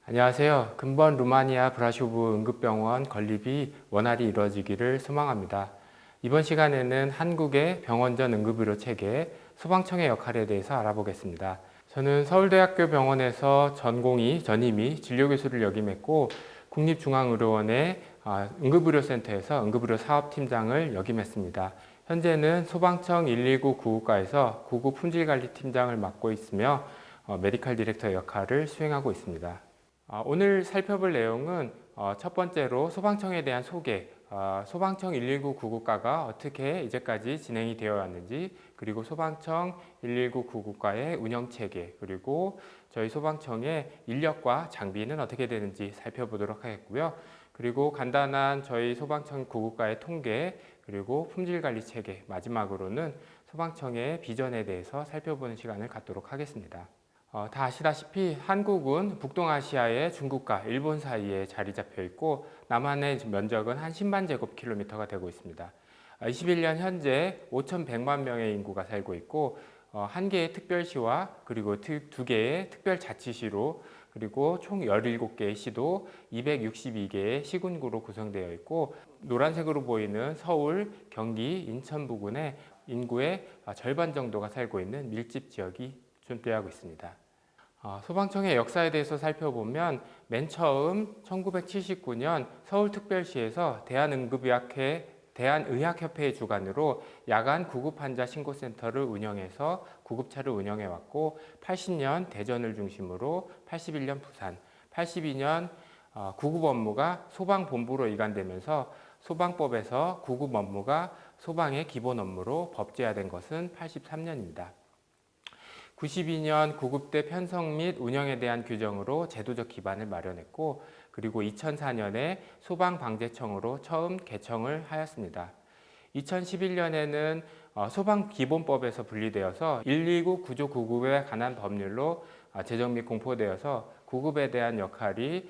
안녕하세요. 근본 루마니아 브라쇼브 응급병원 건립이 원활히 이루어지기를 소망합니다. 이번 시간에는 한국의 병원 전 응급의료 체계, 소방청의 역할에 대해서 알아보겠습니다. 저는 서울대학교 병원에서 전임의 진료교수를 역임했고 국립중앙의료원의 응급의료센터에서 응급의료 사업팀장을 역임했습니다. 현재는 소방청 119 구급과에서 구급 품질관리팀장을 맡고 있으며 메디컬 디렉터 역할을 수행하고 있습니다. 오늘 살펴볼 내용은 첫 번째로 소방청에 대한 소개, 소방청 119 구급과가 어떻게 이제까지 진행이 되어 왔는지, 그리고 소방청 119 구급과의 운영체계, 그리고 저희 소방청의 인력과 장비는 어떻게 되는지 살펴보도록 하겠고요. 그리고 간단한 저희 소방청 구급과의 통계, 그리고 품질관리체계, 마지막으로는 소방청의 비전에 대해서 살펴보는 시간을 갖도록 하겠습니다. 다 아시다시피 한국은 북동아시아의 중국과 일본 사이에 자리 잡혀 있고 남한의 면적은 한 10만 제곱킬로미터가 되고 있습니다. 21년 현재 5,100만 명의 인구가 살고 있고 한 개의 특별시와 그리고 두 개의 특별자치시로 그리고 총 17개의 시도 262개의 시군구로 구성되어 있고 노란색으로 보이는 서울, 경기, 인천 부근에 인구의 절반 정도가 살고 있는 밀집 지역이 존재하고 있습니다. 소방청의 역사에 대해서 살펴보면 맨 처음 1979년 서울특별시에서 대한의학협회의 주관으로 야간 구급환자 신고센터를 운영해서 구급차를 운영해왔고 80년 대전을 중심으로 81년 부산, 82년 구급 업무가 소방본부로 이관되면서 소방법에서 구급 업무가 소방의 기본 업무로 법제화된 것은 83년입니다. 92년 구급대 편성 및 운영에 대한 규정으로 제도적 기반을 마련했고 그리고 2004년에 소방방재청으로 처음 개청을 하였습니다. 2011년에는 소방기본법에서 분리되어서 119 구조 구급에 관한 법률로 제정 및 공포되어서 구급에 대한 역할이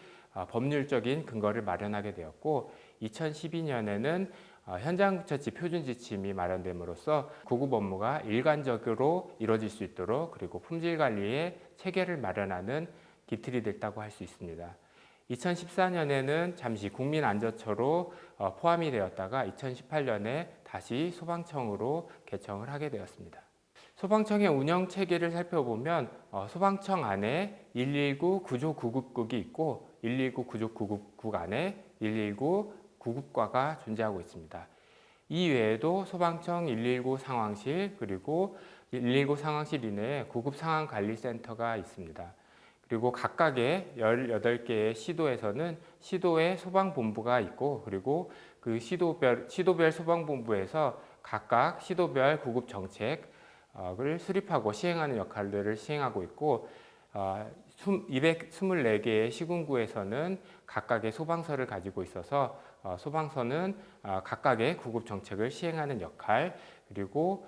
법률적인 근거를 마련하게 되었고 2012년에는 현장처치 표준지침이 마련됨으로써 구급 업무가 일관적으로 이루어질 수 있도록 그리고 품질관리의 체계를 마련하는 기틀이 됐다고 할 수 있습니다. 2014년에는 잠시 국민안전처로 포함이 되었다가 2018년에 다시 소방청으로 개청을 하게 되었습니다. 소방청의 운영 체계를 살펴보면 소방청 안에 119 구조구급국이 있고 119 구조구급국 안에 119 구급과가 존재하고 있습니다. 이 외에도 소방청 119 상황실 그리고 119 상황실 이내에 구급상황관리센터가 있습니다. 그리고 각각의 18개의 시도에서는 시도의 소방본부가 있고 그리고 그 시도별 소방본부에서 각각 시도별 구급정책을 수립하고 시행하는 역할들을 시행하고 있고 224개의 시군구에서는 각각의 소방서를 가지고 있어서 소방서는 각각의 구급정책을 시행하는 역할 그리고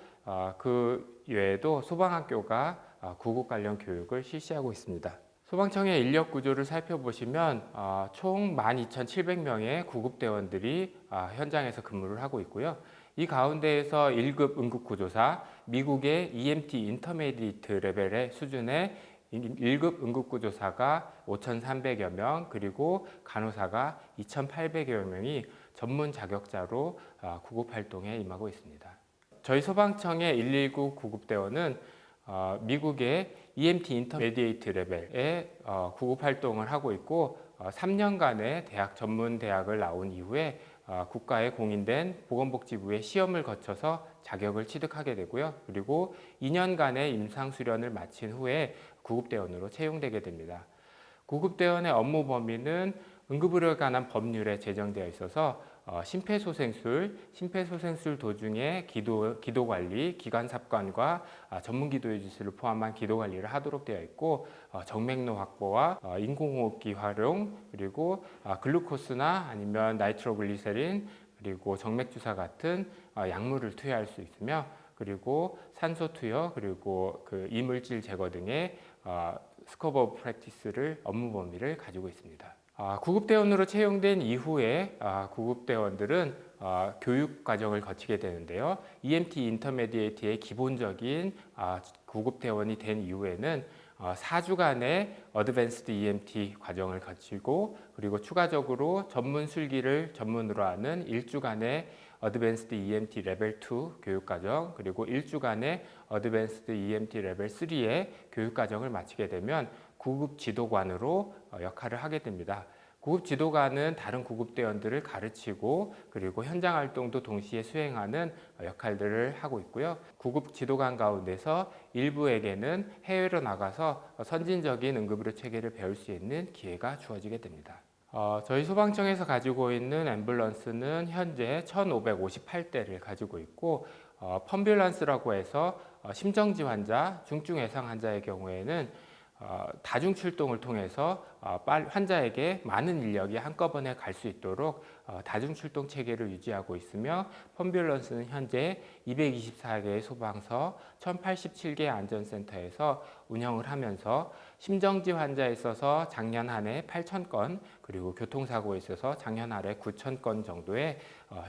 그 외에도 소방학교가 구급 관련 교육을 실시하고 있습니다. 소방청의 인력 구조를 살펴보시면 총 12,700명의 구급대원들이 현장에서 근무를 하고 있고요. 이 가운데에서 1급 응급구조사, 미국의 EMT 인터미디에이트 레벨의 수준의 1급 응급구조사가 5,300여 명, 그리고 간호사가 2,800여 명이 전문 자격자로 구급활동에 임하고 있습니다. 저희 소방청의 119 구급대원은 미국의 EMT 인터미디에이트 레벨의 구급활동을 하고 있고 3년간의 전문 대학을 나온 이후에 국가에 공인된 보건복지부의 시험을 거쳐서 자격을 취득하게 되고요. 그리고 2년간의 임상수련을 마친 후에 구급대원으로 채용되게 됩니다. 구급대원의 업무 범위는 응급의료에 관한 법률에 제정되어 있어서 심폐소생술 도중에 기도관리, 기관삽관과 전문기도 유지술을 포함한 기도관리를 하도록 되어 있고 정맥로 확보와 인공호흡기 활용, 그리고 글루코스나 아니면 나이트로글리세린, 그리고 정맥주사 같은 약물을 투여할 수 있으며 그리고 산소 투여, 그리고 그 이물질 제거 등의 스코프 오브 프랙티스를 업무 범위를 가지고 있습니다. 구급대원으로 채용된 이후에 구급대원들은 교육 과정을 거치게 되는데요. EMT 인터미디에이트의 기본적인 구급대원이 된 이후에는 4주간의 어드밴스드 EMT 과정을 거치고 그리고 추가적으로 전문 술기를 전문으로 하는 1주간의 어드밴스드 EMT 레벨 2 교육과정 그리고 1주간의 어드밴스드 EMT 레벨 3의 교육과정을 마치게 되면 구급 지도관으로 역할을 하게 됩니다. 구급 지도관은 다른 구급대원들을 가르치고 그리고 현장 활동도 동시에 수행하는 역할들을 하고 있고요. 구급 지도관 가운데서 일부에게는 해외로 나가서 선진적인 응급의료 체계를 배울 수 있는 기회가 주어지게 됩니다. 저희 소방청에서 가지고 있는 앰뷸런스는 현재 1,558대를 가지고 있고 펌뷸런스라고 해서 심정지 환자, 중증 외상 환자의 경우에는 다중 출동을 통해서 환자에게 많은 인력이 한꺼번에 갈 수 있도록 다중 출동 체계를 유지하고 있으며 펌뷸런스는 현재 224개의 소방서, 1087개 안전센터에서 운영을 하면서 심정지 환자에 있어서 작년 한 해 8,000건 그리고 교통사고에 있어서 작년 한 해 9,000건 정도의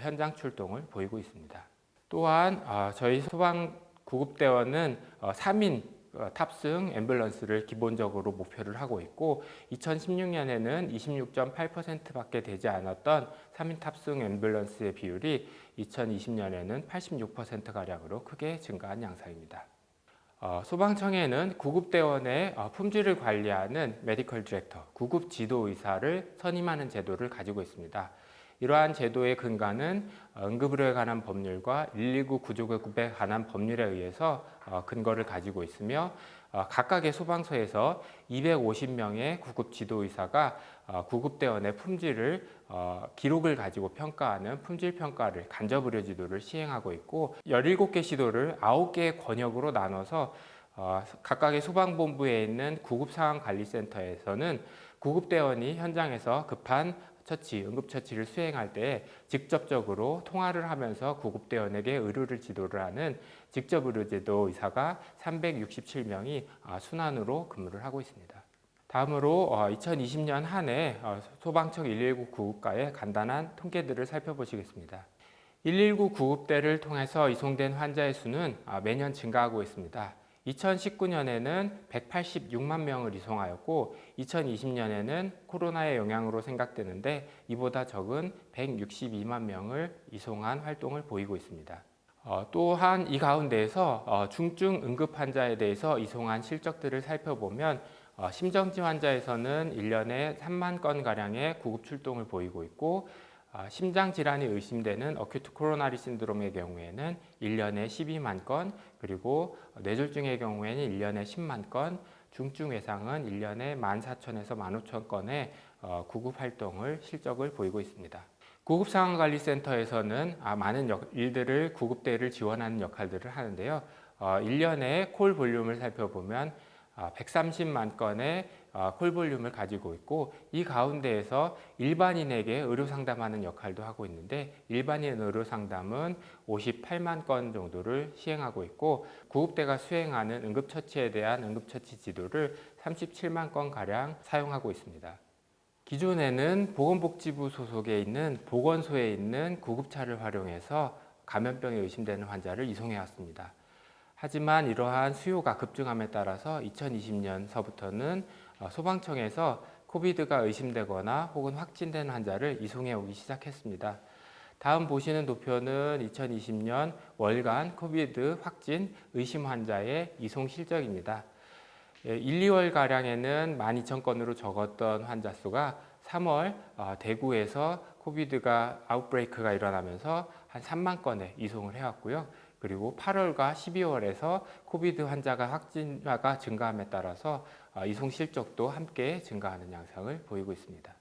현장 출동을 보이고 있습니다. 또한 저희 소방 구급대원은 3인 탑승 앰뷸런스를 기본적으로 목표를 하고 있고 2016년에는 26.8%밖에 되지 않았던 3인 탑승 앰뷸런스의 비율이 2020년에는 86%가량으로 크게 증가한 양상입니다. 소방청에는 구급대원의 품질을 관리하는 메디컬 디렉터, 구급지도의사를 선임하는 제도를 가지고 있습니다. 이러한 제도의 근간은 응급의료에 관한 법률과 119 구조급에 관한 법률에 의해서 근거를 가지고 있으며 각각의 소방서에서 250명의 구급지도의사가 구급대원의 품질을 기록을 가지고 평가하는 품질평가를 간접의료지도를 시행하고 있고 17개 시도를 9개의 권역으로 나눠서 각각의 소방본부에 있는 구급상황관리센터에서는 구급대원이 현장에서 급한 처치, 응급처치를 수행할 때 직접적으로 통화를 하면서 구급대원에게 의료를 지도를 하는 직접의료지도 의사가 367명이 순환으로 근무를 하고 있습니다. 다음으로 2020년 한 해 소방청 119 구급과의 간단한 통계들을 살펴보시겠습니다. 119 구급대를 통해서 이송된 환자의 수는 매년 증가하고 있습니다. 2019년에는 186만 명을 이송하였고 2020년에는 코로나의 영향으로 생각되는데 이보다 적은 162만 명을 이송한 활동을 보이고 있습니다. 또한 이 가운데에서 중증 응급 환자에 대해서 이송한 실적들을 살펴보면 심정지 환자에서는 1년에 3만 건가량의 구급 출동을 보이고 있고 심장 질환이 의심되는 어큐트 코로나리 신드롬의 경우에는 1년에 12만 건, 그리고 뇌졸중의 경우에는 1년에 10만 건, 중증 외상은 1년에 14,000에서 15,000건의 구급 활동을 실적을 보이고 있습니다. 구급상황관리센터에서는 많은 일들을 구급대를 지원하는 역할들을 하는데요. 1년에 콜 볼륨을 살펴보면 130만 건의 콜 볼륨을 가지고 있고 이 가운데에서 일반인에게 의료 상담하는 역할도 하고 있는데 일반인 의료 상담은 58만 건 정도를 시행하고 있고 구급대가 수행하는 응급처치에 대한 응급처치 지도를 37만 건 가량 사용하고 있습니다. 기존에는 보건복지부 소속에 있는 보건소에 있는 구급차를 활용해서 감염병에 의심되는 환자를 이송해 왔습니다. 하지만 이러한 수요가 급증함에 따라서 2020년서부터는 소방청에서 코비드가 의심되거나 혹은 확진된 환자를 이송해 오기 시작했습니다. 다음 보시는 도표는 2020년 월간 코비드 확진 의심 환자의 이송 실적입니다. 1, 2월가량에는 12,000건으로 적었던 환자 수가 3월 대구에서 코비드가 아웃브레이크가 일어나면서 한 3만 건에 이송을 해왔고요. 그리고 8월과 12월에서 코비드 확진자가 증가함에 따라서 이송 실적도 함께 증가하는 양상을 보이고 있습니다.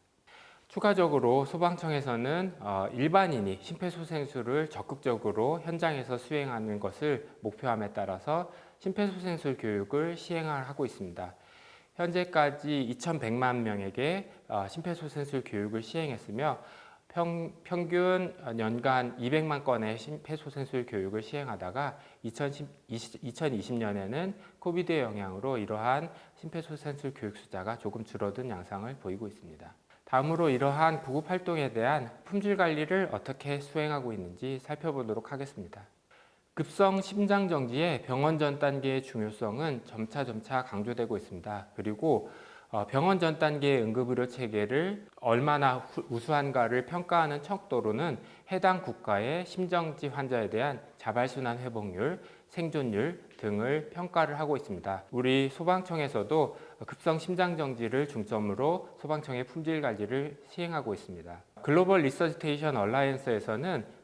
추가적으로 소방청에서는 일반인이 심폐소생술을 적극적으로 현장에서 수행하는 것을 목표함에 따라서 심폐소생술 교육을 시행하고 있습니다. 현재까지 2,100만 명에게 심폐소생술 교육을 시행했으며 평균 연간 200만 건의 심폐소생술 교육을 시행하다가 2020년에는 코비드의 영향으로 이러한 심폐소생술 교육 숫자가 조금 줄어든 양상을 보이고 있습니다. 다음으로 이러한 구급 활동에 대한 품질 관리를 어떻게 수행하고 있는지 살펴보도록 하겠습니다. 급성 심장 정지의 병원 전 단계의 중요성은 점차 강조되고 있습니다. 그리고 병원 전 단계의 응급의료 체계를 얼마나 우수한가를 평가하는 척도로는 해당 국가의 심정지 환자에 대한 자발순환 회복률, 생존율 등을 평가를 하고 있습니다. 우리 소방청에서도 급성 심장정지를 중점으로 소방청의 품질 관리를 시행하고 있습니다. 글로벌 리서치테이션 얼라이언스에서는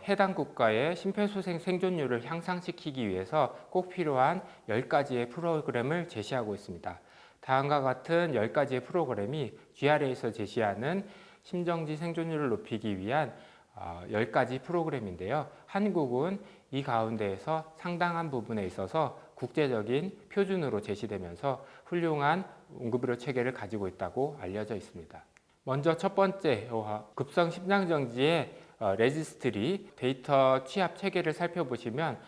해당 국가의 심폐소생 생존율을 향상시키기 위해서 꼭 필요한 10가지의 프로그램을 제시하고 있습니다. 다음과 같은 10가지의 프로그램이 GRA에서 제시하는 심정지 생존율을 높이기 위한 10가지 프로그램인데요. 한국은 이 가운데에서 상당한 부분에 있어서 국제적인 표준으로 제시되면서 훌륭한 응급의료 체계를 가지고 있다고 알려져 있습니다. 먼저 첫 번째, 급성 심장정지의 레지스트리 데이터 취합 체계를 살펴보시면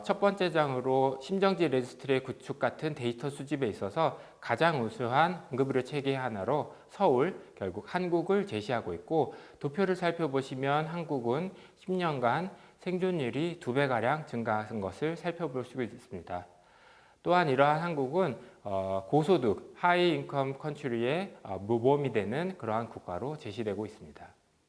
첫 번째 장으로 심정지 레지스트리의 구축 같은 데이터 수집에 있어서 가장 우수한 응급의료 체계 하나로 서울, 결국 한국을 제시하고 있고, 도표를 살펴보시면 한국은 10년간 생존율이 2배가량 증가한 것을 살펴볼 수 있습니다. 또한 이러한 한국은 고소득, 하이 인컴 컨트리의 모범이 되는 그러한 국가로 제시되고 있습니다.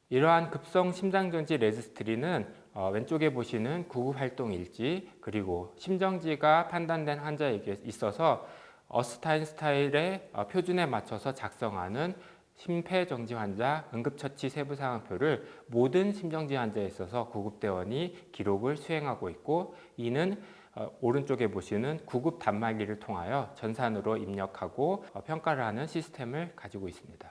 이러한 급성 심장정지 레지스트리는 왼쪽에 보시는 구급활동 일지, 그리고 심정지가 판단된 환자에게 있어서 어스타인 스타일의 표준에 맞춰서 작성하는 심폐정지 환자 응급처치 세부상황표를 모든 심정지 환자에 있어서 구급대원이 기록을 수행하고 있고, 이는 오른쪽에 보시는 구급 단말기를 통하여 전산으로 입력하고 평가를 하는 시스템을 가지고 있습니다.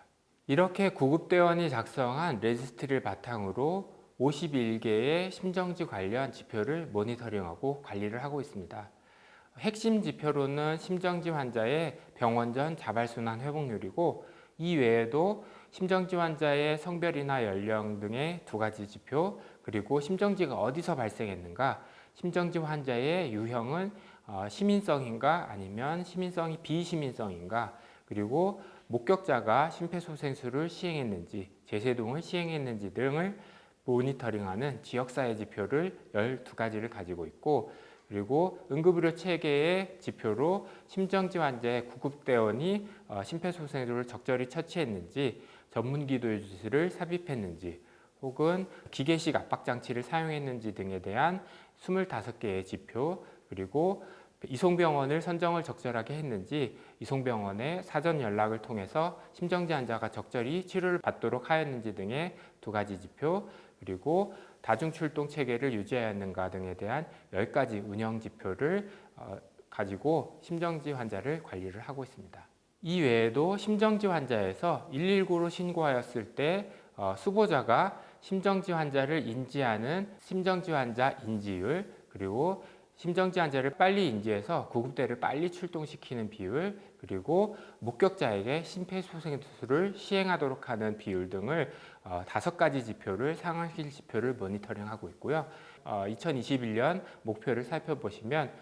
이렇게 구급대원이 작성한 레지스트리를 바탕으로 51개의 심정지 관련 지표를 모니터링하고 관리를 하고 있습니다. 핵심 지표로는 심정지 환자의 병원 전 자발순환 회복률이고, 이 외에도 심정지 환자의 성별이나 연령 등의 2가지 지표, 그리고 심정지가 어디서 발생했는가, 심정지 환자의 유형은 시민성인가 아니면 시민성이 비시민성인가, 그리고 목격자가 심폐소생술을 시행했는지, 제세동을 시행했는지 등을 모니터링하는 지역사회 지표를 12가지를 가지고 있고, 그리고 응급의료 체계의 지표로 심정지 환자의 구급대원이 심폐소생술을 적절히 처치했는지, 전문기도주를 삽입했는지, 혹은 기계식 압박장치를 사용했는지 등에 대한 25개의 지표, 그리고 이송병원을 선정을 적절하게 했는지, 이송병원에 사전 연락을 통해서 심정지 환자가 적절히 치료를 받도록 하였는지 등의 2가지 지표, 그리고 다중출동 체계를 유지하였는가 등에 대한 10가지 운영 지표를 가지고 심정지 환자를 관리를 하고 있습니다. 이 외에도 심정지 환자에서 119로 신고하였을 때 수보자가 심정지 환자를 인지하는 심정지 환자 인지율, 그리고 심정지 환자를 빨리 인지해서 구급대를 빨리 출동시키는 비율, 그리고 목격자에게 심폐소생술을 시행하도록 하는 비율 등을 5가지 지표를, 상황실 지표를 모니터링하고 있고요. 2021년 목표를 살펴보시면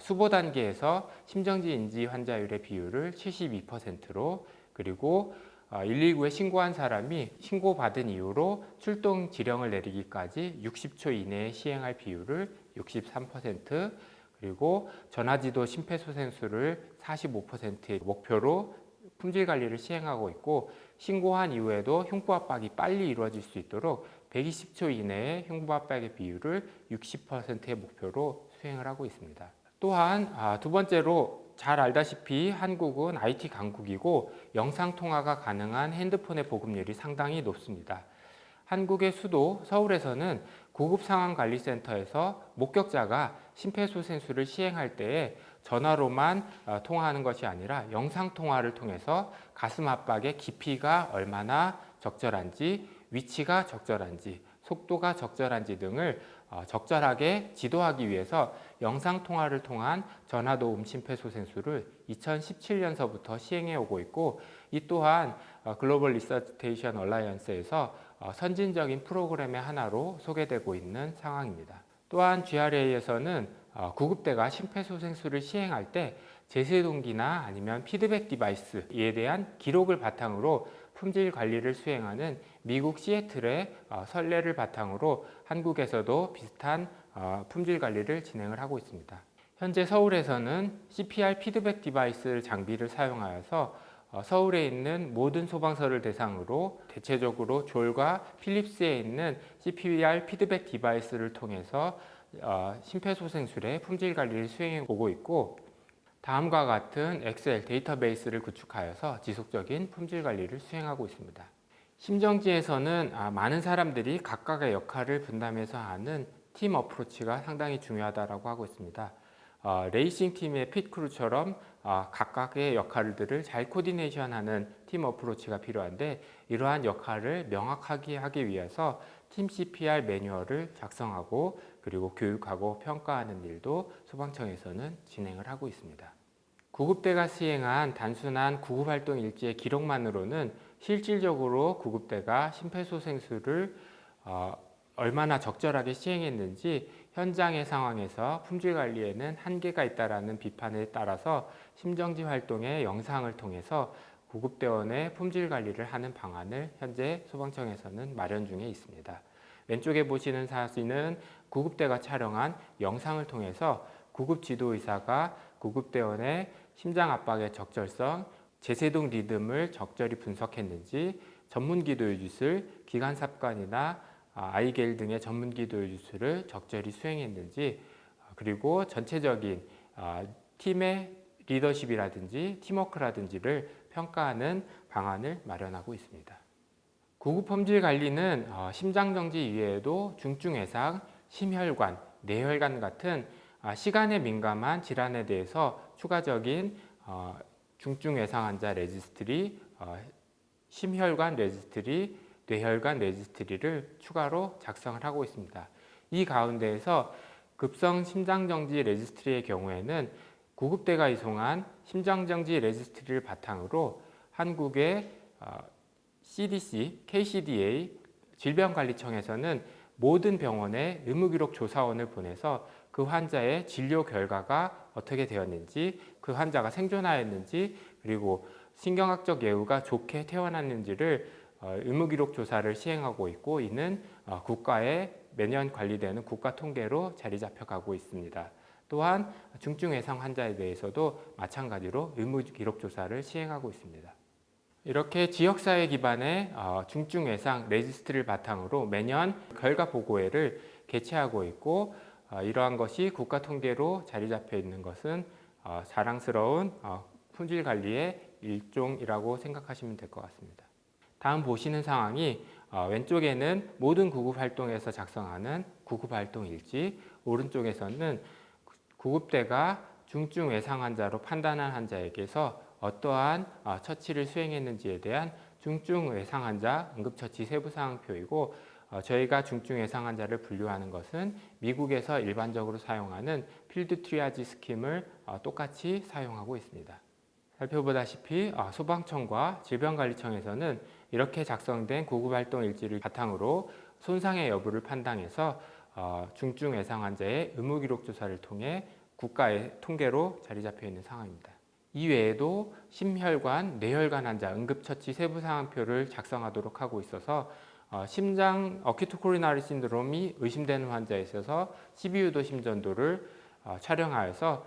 수보 단계에서 심정지 인지 환자율의 비율을 72%로, 그리고 119에 신고한 사람이 신고받은 이후로 출동 지령을 내리기까지 60초 이내에 시행할 비율을 63%, 그리고 전화지도 심폐소생술을 45%의 목표로 품질 관리를 시행하고 있고, 신고한 이후에도 흉부압박이 빨리 이루어질 수 있도록 120초 이내에 흉부압박의 비율을 60%의 목표로 수행을 하고 있습니다. 또한 2번째로 잘 알다시피 한국은 IT 강국이고 영상통화가 가능한 핸드폰의 보급률이 상당히 높습니다. 한국의 수도 서울에서는 구급상황관리센터에서 목격자가 심폐소생술을 시행할 때에 전화로만 통화하는 것이 아니라 영상통화를 통해서 가슴 압박의 깊이가 얼마나 적절한지, 위치가 적절한지, 속도가 적절한지 등을 적절하게 지도하기 위해서 영상통화를 통한 전화도움 심폐소생술을 2017년서부터 시행해 오고 있고, 이 또한 글로벌 리서치테이션 얼라이언스에서 선진적인 프로그램의 하나로 소개되고 있는 상황입니다. 또한 GRA에서는 구급대가 심폐소생술을 시행할 때 제세동기나 아니면 피드백 디바이스에 대한 기록을 바탕으로 품질 관리를 수행하는 미국 시애틀의 선례를 바탕으로 한국에서도 비슷한 품질 관리를 진행을 하고 있습니다. 현재 서울에서는 CPR 피드백 디바이스 장비를 사용하여서 서울에 있는 모든 소방서를 대상으로 대체적으로 졸과 필립스에 있는 CPR 피드백 디바이스를 통해서 심폐소생술의 품질 관리를 수행해 오고 있고, 다음과 같은 엑셀 데이터베이스를 구축하여서 지속적인 품질 관리를 수행하고 있습니다. 심정지에서는 많은 사람들이 각각의 역할을 분담해서 하는 팀 어프로치가 상당히 중요하다고 하고 있습니다. 레이싱 팀의 핏크루처럼 각각의 역할들을 잘 코디네이션하는 팀 어프로치가 필요한데, 이러한 역할을 명확하게 하기 위해서 팀 CPR 매뉴얼을 작성하고 그리고 교육하고 평가하는 일도 소방청에서는 진행을 하고 있습니다. 구급대가 시행한 단순한 구급활동 일지의 기록만으로는 실질적으로 구급대가 심폐소생술을 얼마나 적절하게 시행했는지 현장의 상황에서 품질 관리에는 한계가 있다라는 비판에 따라서 심정지 활동의 영상을 통해서 구급대원의 품질 관리를 하는 방안을 현재 소방청에서는 마련 중에 있습니다. 왼쪽에 보시는 사진은 구급대가 촬영한 영상을 통해서 구급지도의사가 구급대원의 심장 압박의 적절성, 제세동 리듬을 적절히 분석했는지, 전문기도의주술, 기관삽관이나 아이겔 등의 전문기도의주술을 적절히 수행했는지, 그리고 전체적인 팀의 리더십이라든지 팀워크라든지를 평가하는 방안을 마련하고 있습니다. 구급품질 관리는 심장정지 이외에도 중증외상, 심혈관, 뇌혈관 같은 시간에 민감한 질환에 대해서 추가적인 중증외상 환자 레지스트리, 심혈관 레지스트리, 뇌혈관 레지스트리를 추가로 작성을 하고 있습니다. 이 가운데에서 급성 심장정지 레지스트리의 경우에는 구급대가 이송한 심장정지 레지스트리를 바탕으로 한국의 CDC, KCDA, 질병관리청에서는 모든 병원에 의무기록 조사원을 보내서 그 환자의 진료 결과가 어떻게 되었는지, 그 환자가 생존하였는지, 그리고 신경학적 예후가 좋게 퇴원했는지를 의무기록 조사를 시행하고 있고, 이는 국가에 매년 관리되는 국가 통계로 자리 잡혀가고 있습니다. 또한 중증외상 환자에 대해서도 마찬가지로 의무기록 조사를 시행하고 있습니다. 이렇게 지역사회 기반의 중증외상 레지스트를 바탕으로 매년 결과 보고회를 개최하고 있고, 이러한 것이 국가 통계로 자리 잡혀 있는 것은 자랑스러운 품질 관리의 일종이라고 생각하시면 될 것 같습니다. 다음 보시는 상황이 왼쪽에는 모든 구급활동에서 작성하는 구급활동 일지, 오른쪽에서는 구급대가 중증 외상 환자로 판단한 환자에게서 어떠한 처치를 수행했는지에 대한 중증 외상 환자 응급처치 세부사항표이고, 저희가 중증 외상 환자를 분류하는 것은 미국에서 일반적으로 사용하는 필드 트리아지 스킴을 똑같이 사용하고 있습니다. 살펴보다시피 소방청과 질병관리청에서는 이렇게 작성된 구급활동 일지를 바탕으로 손상의 여부를 판단해서 중증 외상 환자의 의무기록 조사를 통해 국가의 통계로 자리 잡혀 있는 상황입니다. 이외에도 심혈관, 뇌혈관 환자 응급처치 세부사항표를 작성하도록 하고 있어서 심장 어큐트 코로나리 신드롬이 의심되는 환자에 있어서 CV유도 심전도를 촬영하여서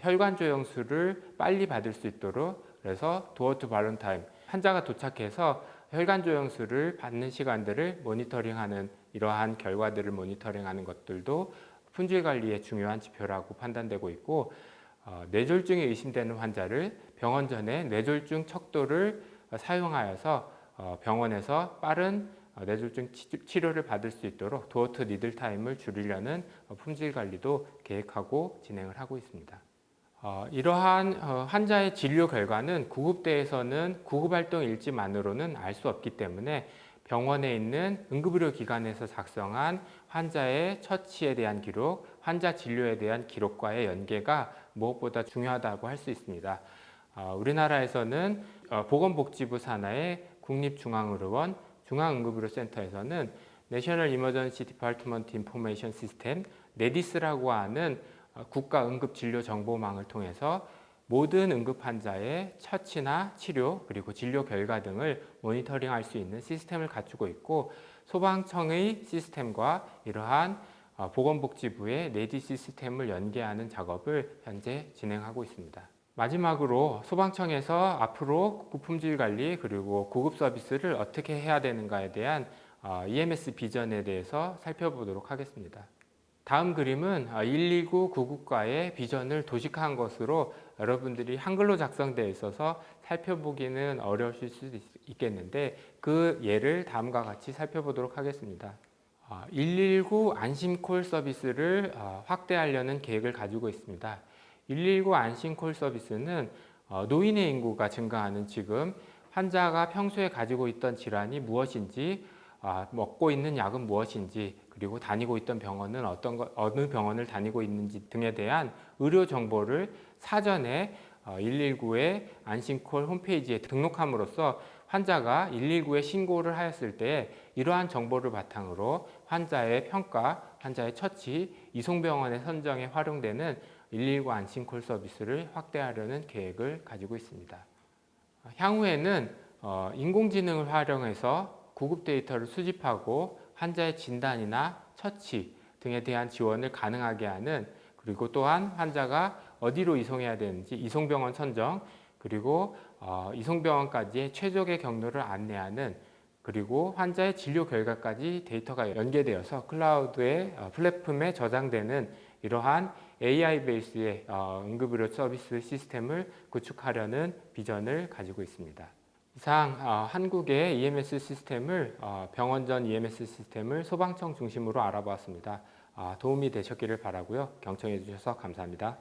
혈관 조영술을 빨리 받을 수 있도록, 그래서 도어 투 발론 타임, 환자가 도착해서 혈관 조영술을 받는 시간들을 모니터링하는, 이러한 결과들을 모니터링하는 것들도 품질 관리의 중요한 지표라고 판단되고 있고, 뇌졸중이 의심되는 환자를 병원 전에 뇌졸중 척도를 사용하여서 병원에서 빠른 뇌졸중 치료를 받을 수 있도록 도어 투 니들 타임을 줄이려는 품질 관리도 계획하고 진행을 하고 있습니다. 이러한 환자의 진료 결과는 구급대에서는 구급활동 일지만으로는 알 수 없기 때문에 병원에 있는 응급의료기관에서 작성한 환자의 처치에 대한 기록, 환자 진료에 대한 기록과의 연계가 무엇보다 중요하다고 할 수 있습니다. 우리나라에서는 보건복지부 산하의 국립중앙의료원 중앙응급의료센터에서는 National Emergency Department Information System, 네디스라고 하는 국가응급진료정보망을 통해서 모든 응급 환자의 처치나 치료 그리고 진료 결과 등을 모니터링할 수 있는 시스템을 갖추고 있고, 소방청의 시스템과 이러한 보건복지부의 내디 시스템을 연계하는 작업을 현재 진행하고 있습니다. 마지막으로 소방청에서 앞으로 고품질 관리 그리고 고급 서비스를 어떻게 해야 되는가에 대한 EMS 비전에 대해서 살펴보도록 하겠습니다. 다음 그림은 119 구급과의 비전을 도식화한 것으로 여러분들이 한글로 작성되어 있어서 살펴보기는 어려우실 수도 있겠는데 그 예를 다음과 같이 살펴보도록 하겠습니다. 119 안심콜 서비스를 확대하려는 계획을 가지고 있습니다. 119 안심콜 서비스는 노인의 인구가 증가하는 지금 환자가 평소에 가지고 있던 질환이 무엇인지, 먹고 있는 약은 무엇인지, 그리고 다니고 있던 병원은 어느 병원을 다니고 있는지 등에 대한 의료 정보를 사전에 119의 안심콜 홈페이지에 등록함으로써 환자가 119에 신고를 하였을 때 이러한 정보를 바탕으로 환자의 평가, 환자의 처치, 이송병원의 선정에 활용되는 119 안심콜 서비스를 확대하려는 계획을 가지고 있습니다. 향후에는 인공지능을 활용해서 구급 데이터를 수집하고 환자의 진단이나 처치 등에 대한 지원을 가능하게 하는, 그리고 또한 환자가 어디로 이송해야 되는지 이송병원 선정, 그리고 이송병원까지의 최적의 경로를 안내하는, 그리고 환자의 진료 결과까지 데이터가 연계되어서 클라우드의 플랫폼에 저장되는 이러한 AI 베이스의 응급의료 서비스 시스템을 구축하려는 비전을 가지고 있습니다. 이상 한국의 EMS 시스템을 병원전 EMS 시스템을 소방청 중심으로 알아보았습니다. 도움이 되셨기를 바라고요. 경청해 주셔서 감사합니다.